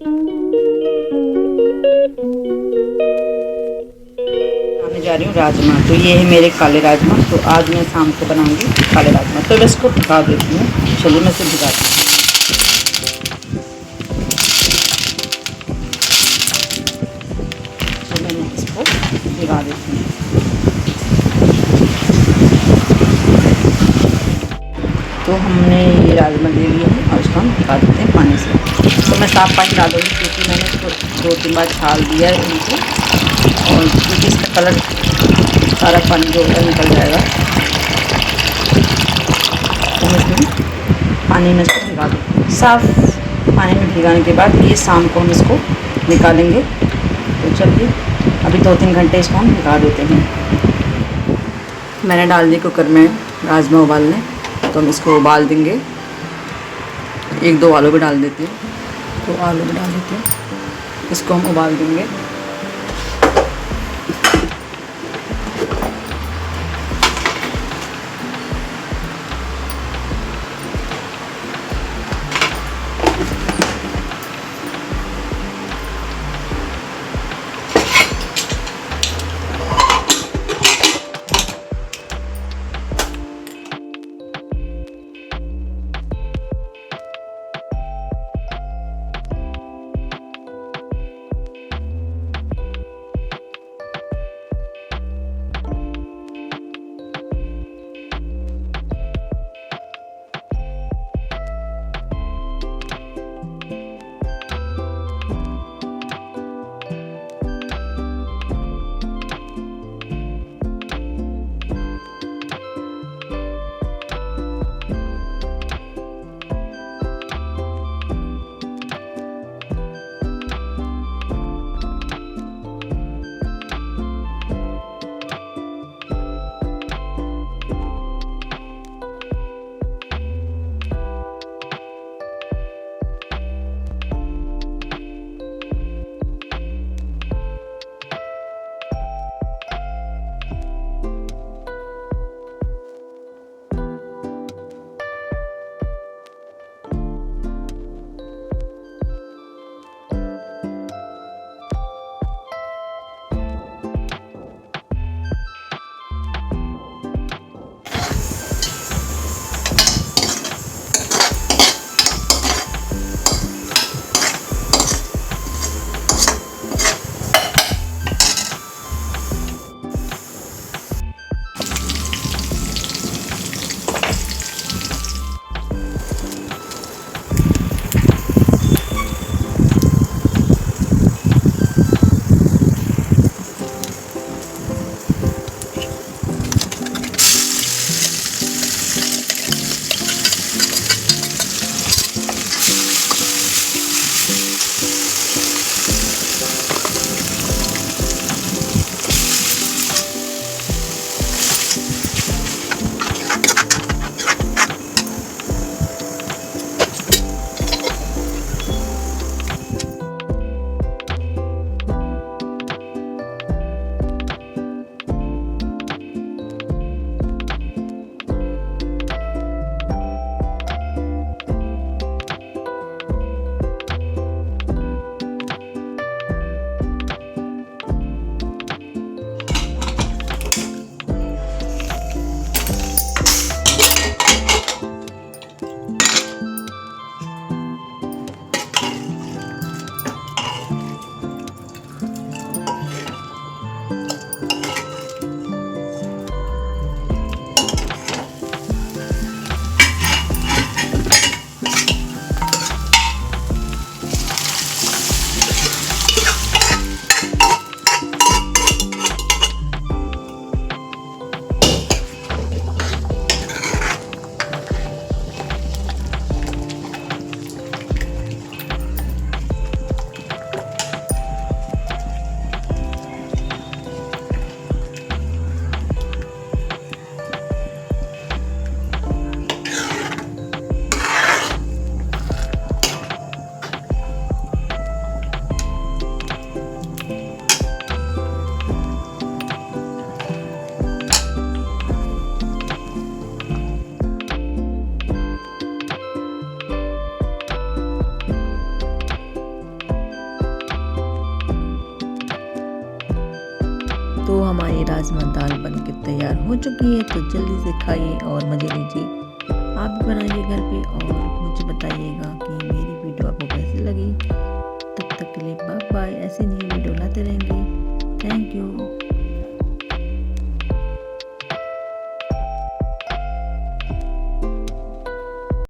बनाने जा रही हूँ राजमा। तो ये है मेरे काले राजमा। तो आज मैं शाम को बनाऊंगी काले राजमा। तो मैं इसको भिगा देती हूँ। चलिए मैं इसे भिगाती हूँ। तो मैंने इसको भिगा देती हूँ। तो हमने ये राजमा ले लिए हैं और इसको हम भिगा देते हैं पानी से। तो मैं साफ़ पानी डालूंगी क्योंकि मैंने इसको 2-3 बार छाल दिया है इनको, और क्योंकि इसका कलर सारा पानी जो होगा निकल जाएगा। तो मैं इसमें पानी में इसको भिगा दूँ। साफ़ पानी में भिगाने के बाद ये शाम को हम इसको निकालेंगे। तो चलिए अभी 2-3 घंटे इसको हम भिगा देते हैं। मैंने डाल दी कुकर में राजमा उबालने। तो हम इसको उबाल देंगे। 1-2 आलू भी डाल देती हूँ। तो आलू भी डाल देती हूँ। इसको हम उबाल देंगे। तो हमारी राजमा दाल बनके तैयार हो चुकी है। तो जल्दी से खाइए और मज़े लीजिए। आप भी बनाइए घर पे और मुझे बताइएगा कि मेरी वीडियो आपको कैसी लगी। तब तक के लिए बाय बाय। ऐसे नहीं